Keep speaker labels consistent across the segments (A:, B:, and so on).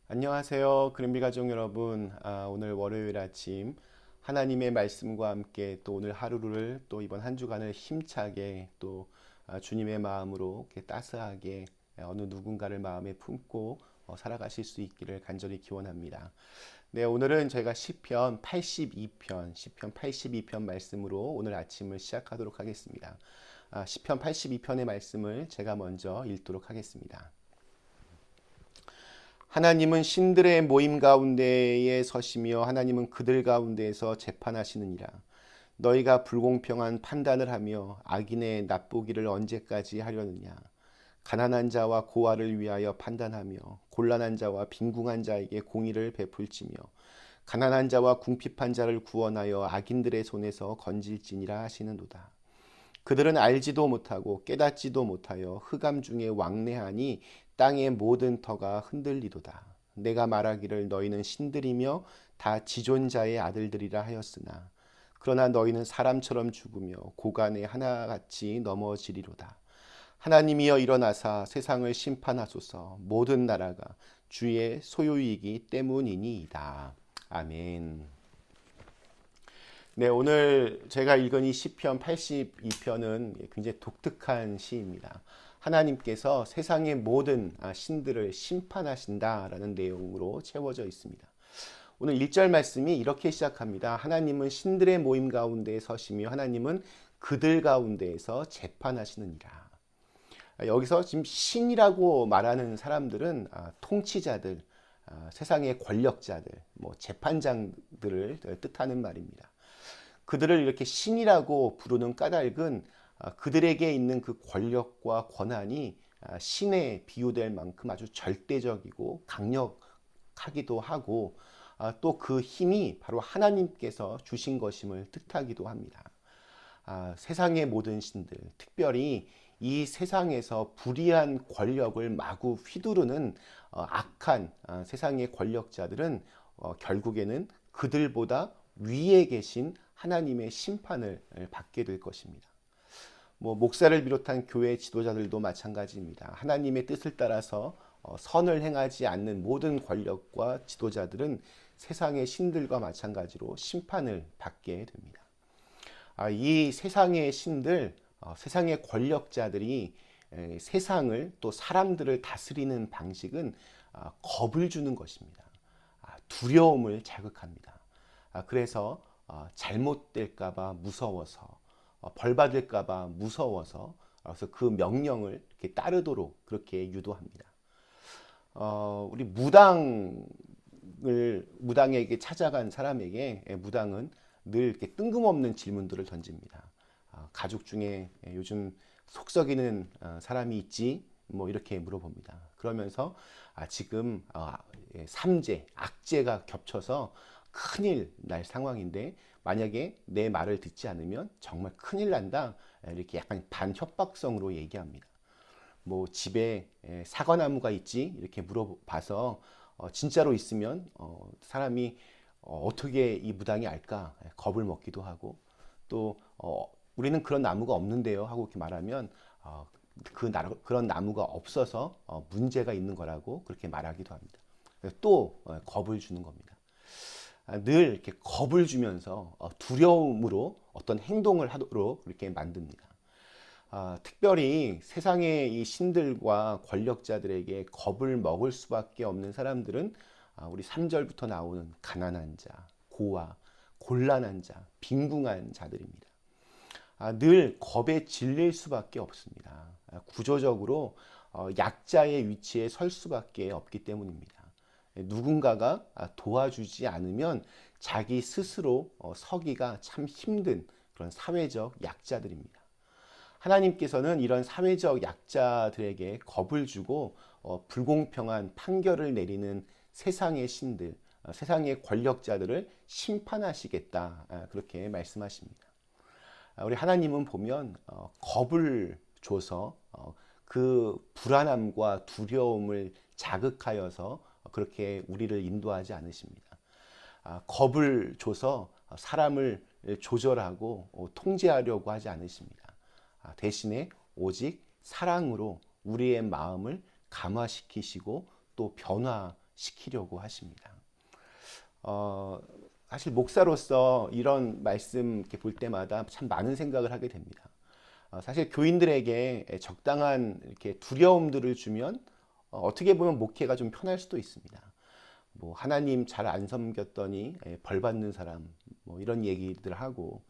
A: 안녕하세요. 그린비 가족 여러분. 오늘 월요일 아침 하나님의 말씀과 함께 또 오늘 하루를 또 이번 한 주간을 힘차게 또 주님의 마음으로 이렇게 따스하게 어느 누군가를 마음에 품고 살아가실 수 있기를 간절히 기원합니다. 네, 오늘은 저희가 시편 82편 말씀으로 오늘 아침을 시작하도록 하겠습니다. 시편 82편의 말씀을 제가 먼저 읽도록 하겠습니다. 하나님은 신들의 모임 가운데에 서시며 하나님은 그들 가운데에서 재판하시느니라. 너희가 불공평한 판단을 하며 악인의 납보기를 언제까지 하려느냐. 가난한 자와 고아를 위하여 판단하며 곤란한 자와 빈궁한 자에게 공의를 베풀지며 가난한 자와 궁핍한 자를 구원하여 악인들의 손에서 건질지니라 하시는도다. 그들은 알지도 못하고 깨닫지도 못하여 흑암 중에 왕래하니 땅의 모든 터가 흔들리도다. 내가 말하기를 너희는 신들이며 다 지존자의 아들들이라 하였으나 그러나 너희는 사람처럼 죽으며 고간에 하나같이 넘어지리로다. 하나님이여 일어나사 세상을 심판하소서. 모든 나라가 주의 소유이기 때문이니이다. 아멘. 네, 오늘 제가 읽은 이 시편 82편은 굉장히 독특한 시입니다. 하나님께서 세상의 모든 신들을 심판하신다라는 내용으로 채워져 있습니다. 오늘 1절 말씀이 이렇게 시작합니다. 하나님은 신들의 모임 가운데 서시며 하나님은 그들 가운데에서 재판하시느니라. 여기서 지금 신이라고 말하는 사람들은 통치자들, 세상의 권력자들, 재판장들을 뜻하는 말입니다. 그들을 이렇게 신이라고 부르는 까닭은 그들에게 있는 그 권력과 권한이 신에 비유될 만큼 아주 절대적이고 강력하기도 하고 또 그 힘이 바로 하나님께서 주신 것임을 뜻하기도 합니다. 세상의 모든 신들, 특별히 이 세상에서 불의한 권력을 마구 휘두르는 악한 세상의 권력자들은 결국에는 그들보다 위에 계신 하나님의 심판을 받게 될 것입니다. 목사를 비롯한 교회 지도자들도 마찬가지입니다. 하나님의 뜻을 따라서 선을 행하지 않는 모든 권력과 지도자들은 세상의 신들과 마찬가지로 심판을 받게 됩니다. 이 세상의 신들, 세상의 권력자들이 세상을 또 사람들을 다스리는 방식은 겁을 주는 것입니다. 두려움을 자극합니다. 그래서 잘못될까봐 무서워서 벌 받을까봐 무서워서 그래서 그 명령을 이렇게 따르도록 그렇게 유도합니다. 우리 무당에게 찾아간 사람에게 무당은 늘 이렇게 뜬금없는 질문들을 던집니다. 가족 중에 요즘 속 썩이는 사람이 있지? 이렇게 물어봅니다. 그러면서 지금 삼재, 악재가 겹쳐서 큰일 날 상황인데 만약에 내 말을 듣지 않으면 정말 큰일 난다. 이렇게 약간 반협박성으로 얘기합니다. 집에 사과나무가 있지? 이렇게 물어봐서 진짜로 있으면 사람이 어떻게 이 무당이 알까? 겁을 먹기도 하고 또 우리는 그런 나무가 없는데요 하고 이렇게 말하면 그런 나무가 없어서 문제가 있는 거라고 그렇게 말하기도 합니다. 또 겁을 주는 겁니다. 늘 이렇게 겁을 주면서 두려움으로 어떤 행동을 하도록 이렇게 만듭니다. 특별히 세상의 이 신들과 권력자들에게 겁을 먹을 수밖에 없는 사람들은 우리 3절부터 나오는 가난한 자, 고아, 곤란한 자, 빈궁한 자들입니다. 늘 겁에 질릴 수밖에 없습니다. 구조적으로 약자의 위치에 설 수밖에 없기 때문입니다. 누군가가 도와주지 않으면 자기 스스로 서기가 참 힘든 그런 사회적 약자들입니다. 하나님께서는 이런 사회적 약자들에게 겁을 주고 불공평한 판결을 내리는 세상의 신들, 세상의 권력자들을 심판하시겠다 그렇게 말씀하십니다. 우리 하나님은 보면 겁을 줘서 그 불안함과 두려움을 자극하여서 그렇게 우리를 인도하지 않으십니다. 겁을 줘서 사람을 조절하고 통제하려고 하지 않으십니다. 대신에 오직 사랑으로 우리의 마음을 감화시키시고 또 시키려고 하십니다. 사실 목사로서 이런 말씀 이렇게 볼 때마다 참 많은 생각을 하게 됩니다. 사실 교인들에게 적당한 이렇게 두려움들을 주면 어떻게 보면 목회가 좀 편할 수도 있습니다. 뭐 하나님 잘 안 섬겼더니 벌 받는 사람, 뭐 이런 얘기들 하고,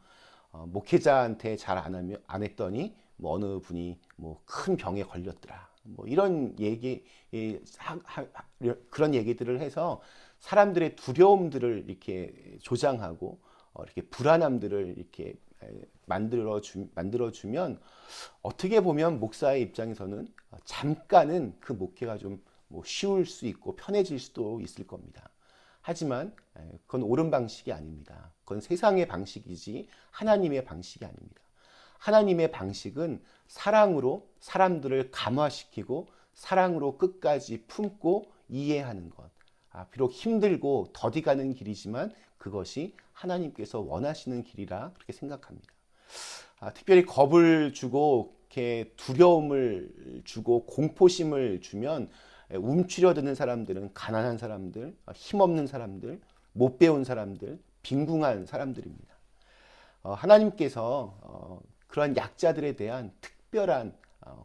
A: 목회자한테 잘 안 했더니 뭐 어느 분이 뭐 큰 병에 걸렸더라, 뭐 이런 얘기, 그런 얘기들을 해서 사람들의 두려움들을 이렇게 조장하고 이렇게 불안함들을 이렇게 만들어주면 어떻게 보면 목사의 입장에서는 잠깐은 그 목회가 좀 뭐 쉬울 수 있고 편해질 수도 있을 겁니다. 하지만 그건 옳은 방식이 아닙니다. 그건 세상의 방식이지 하나님의 방식이 아닙니다. 하나님의 방식은 사랑으로 사람들을 감화시키고 사랑으로 끝까지 품고 이해하는 것. 비록 힘들고 더디 가는 길이지만 그것이 하나님께서 원하시는 길이라 그렇게 생각합니다. 특별히 겁을 주고 이렇게 두려움을 주고 공포심을 주면 움츠려드는 사람들은 가난한 사람들, 힘없는 사람들, 못 배운 사람들, 빈궁한 사람들입니다. 하나님께서 그런 약자들에 대한 특별한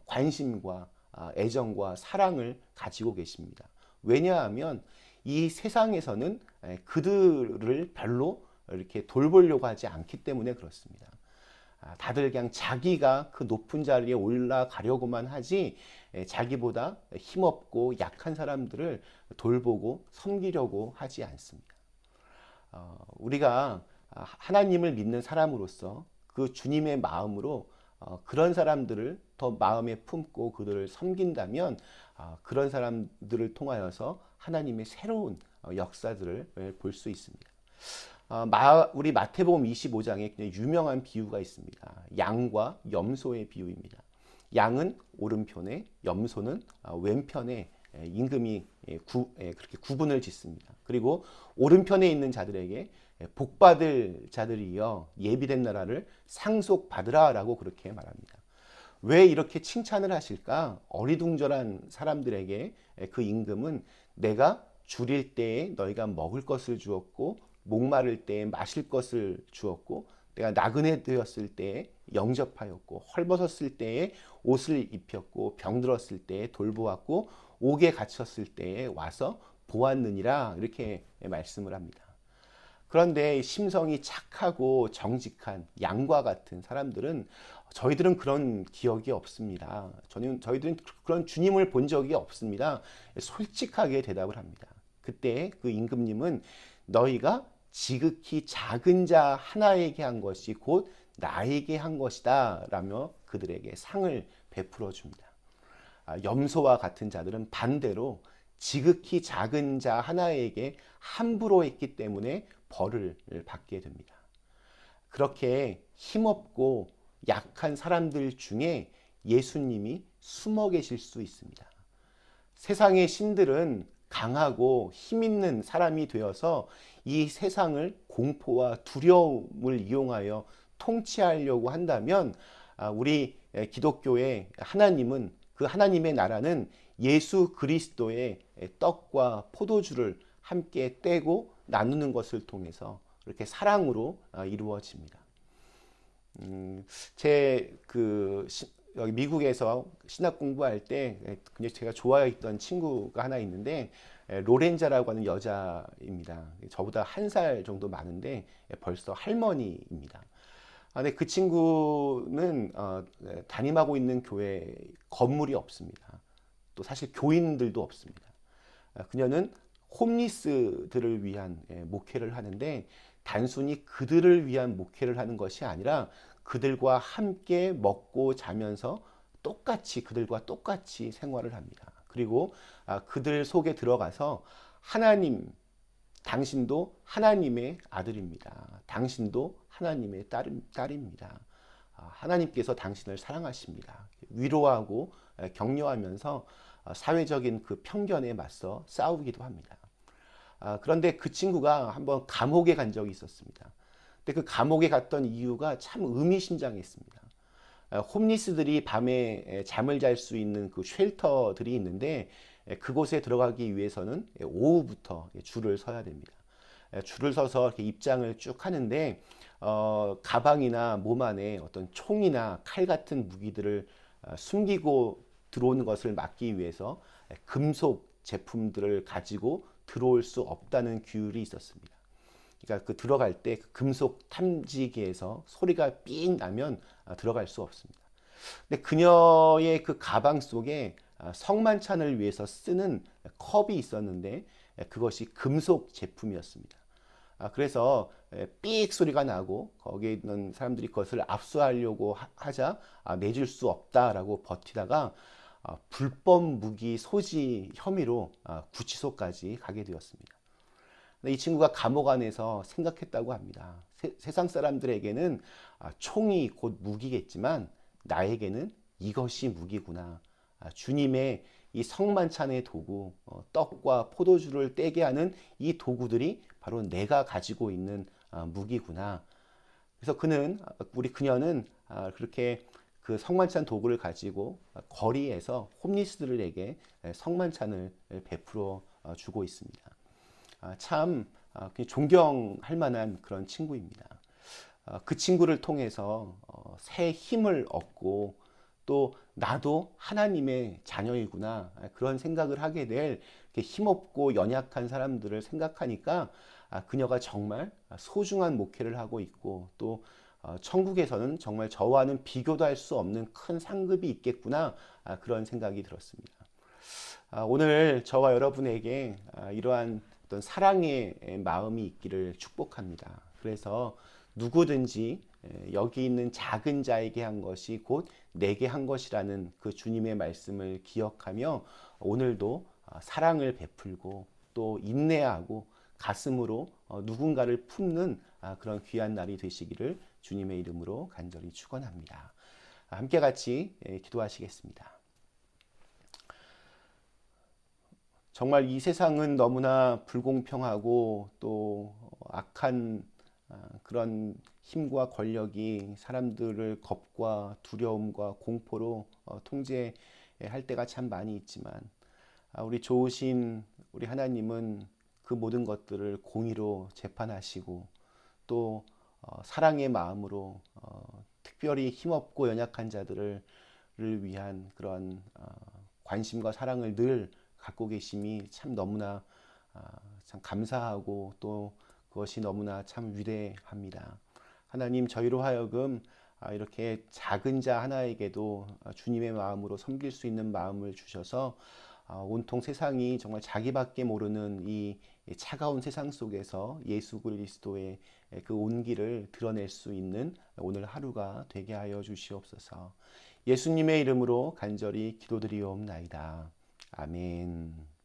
A: 관심과 애정과 사랑을 가지고 계십니다. 왜냐하면 이 세상에서는 그들을 별로 이렇게 돌보려고 하지 않기 때문에 그렇습니다. 다들 그냥 자기가 그 높은 자리에 올라가려고만 하지 자기보다 힘없고 약한 사람들을 돌보고 섬기려고 하지 않습니다. 우리가 하나님을 믿는 사람으로서 그 주님의 마음으로 그런 사람들을 더 마음에 품고 그들을 섬긴다면 그런 사람들을 통하여서 하나님의 새로운 역사들을 볼 수 있습니다. 우리 마태복음 25장에 그냥 유명한 비유가 있습니다. 양과 염소의 비유입니다. 양은 오른편에, 염소는 왼편에 임금이 그렇게 구분을 짓습니다. 그리고 오른편에 있는 자들에게 복받을 자들이여 예비된 나라를 상속받으라라고 그렇게 말합니다. 왜 이렇게 칭찬을 하실까? 어리둥절한 사람들에게 그 임금은 내가 줄일 때에 너희가 먹을 것을 주었고 목마를 때에 마실 것을 주었고 내가 나그네 되었을 때에 영접하였고 헐벗었을 때에 옷을 입혔고 병들었을 때에 돌보았고 옥에 갇혔을 때에 와서 보았느니라 이렇게 말씀을 합니다. 그런데 심성이 착하고 정직한 양과 같은 사람들은 저희들은 그런 기억이 없습니다. 저희들은 그런 주님을 본 적이 없습니다. 솔직하게 대답을 합니다. 그때 그 임금님은 너희가 지극히 작은 자 하나에게 한 것이 곧 나에게 한 것이다 라며 그들에게 상을 베풀어 줍니다. 염소와 같은 자들은 반대로 지극히 작은 자 하나에게 함부로 했기 때문에 벌을 받게 됩니다. 그렇게 힘없고 약한 사람들 중에 예수님이 숨어 계실 수 있습니다. 세상의 신들은 강하고 힘있는 사람이 되어서 이 세상을 공포와 두려움을 이용하여 통치하려고 한다면 우리 기독교의 하나님은 그 하나님의 나라는 예수 그리스도의 떡과 포도주를 함께 떼고 나누는 것을 통해서 이렇게 사랑으로 이루어집니다. 여기 미국에서 신학 공부할 때 굉장히 제가 좋아했던 친구가 하나 있는데 로렌자라고 하는 여자입니다. 저보다 한 살 정도 많은데 벌써 할머니입니다. 근데 그 친구는 담임하고 있는 교회 건물이 없습니다. 또 사실 교인들도 없습니다. 그녀는 홈리스들을 위한 목회를 하는데 단순히 그들을 위한 목회를 하는 것이 아니라 그들과 함께 먹고 자면서 그들과 똑같이 생활을 합니다. 그리고 그들 속에 들어가서 하나님, 당신도 하나님의 아들입니다. 당신도 하나님의 딸입니다. 하나님께서 당신을 사랑하십니다. 위로하고 격려하면서 사회적인 그 편견에 맞서 싸우기도 합니다. 그런데 그 친구가 한번 감옥에 간 적이 있었습니다. 근데 그 감옥에 갔던 이유가 참 의미심장했습니다. 홈리스들이 밤에 잠을 잘 수 있는 그 쉘터들이 있는데 그곳에 들어가기 위해서는 오후부터 줄을 서야 됩니다. 줄을 서서 이렇게 입장을 쭉 하는데 가방이나 몸 안에 어떤 총이나 칼 같은 무기들을 숨기고 들어오는 것을 막기 위해서 금속 제품들을 가지고 들어올 수 없다는 규율이 있었습니다. 그러니까 그 들어갈 때 그 금속 탐지기에서 소리가 삥 나면 들어갈 수 없습니다. 근데 그녀의 그 가방 속에 성만찬을 위해서 쓰는 컵이 있었는데 그것이 금속 제품이었습니다. 그래서 삑 소리가 나고 거기에 있는 사람들이 그것을 압수하려고 하자 내줄 수 없다라고 버티다가 불법 무기 소지 혐의로 구치소까지 가게 되었습니다. 이 친구가 감옥 안에서 생각했다고 합니다. 세상 사람들에게는 총이 곧 무기겠지만 나에게는 이것이 무기구나. 주님의 이 성만찬의 도구, 떡과 포도주를 떼게 하는 이 도구들이 바로 내가 가지고 있는 무기구나. 그래서 그녀는 그렇게 그 성만찬 도구를 가지고 거리에서 홈리스들에게 성만찬을 베풀어 주고 있습니다. 참 존경할 만한 그런 친구입니다. 그 친구를 통해서 새 힘을 얻고 또 나도 하나님의 자녀이구나 그런 생각을 하게 될 힘없고 연약한 사람들을 생각하니까 그녀가 정말 소중한 목회를 하고 있고 또 천국에서는 정말 저와는 비교도 할 수 없는 큰 상급이 있겠구나 그런 생각이 들었습니다. 오늘 저와 여러분에게 이러한 어떤 사랑의 마음이 있기를 축복합니다. 그래서 누구든지 여기 있는 작은 자에게 한 것이 곧 내게 한 것이라는 그 주님의 말씀을 기억하며 오늘도 사랑을 베풀고 또 인내하고 가슴으로 누군가를 품는 그런 귀한 날이 되시기를 주님의 이름으로 간절히 축원합니다. 함께 같이 기도하시겠습니다. 정말 이 세상은 너무나 불공평하고 또 악한 그런 힘과 권력이 사람들을 겁과 두려움과 공포로 통제할 때가 참 많이 있지만 우리 좋으신 우리 하나님은 그 모든 것들을 공의로 재판하시고 또 사랑의 마음으로 특별히 힘없고 연약한 자들을 위한 그런 관심과 사랑을 늘 갖고 계심이 참 너무나 참 감사하고 또 그것이 너무나 참 위대합니다. 하나님 저희로 하여금 이렇게 작은 자 하나에게도 주님의 마음으로 섬길 수 있는 마음을 주셔서 온통 세상이 정말 자기밖에 모르는 이 차가운 세상 속에서 예수 그리스도의 그 온기를 드러낼 수 있는 오늘 하루가 되게 하여 주시옵소서. 예수님의 이름으로 간절히 기도드리옵나이다. 아멘.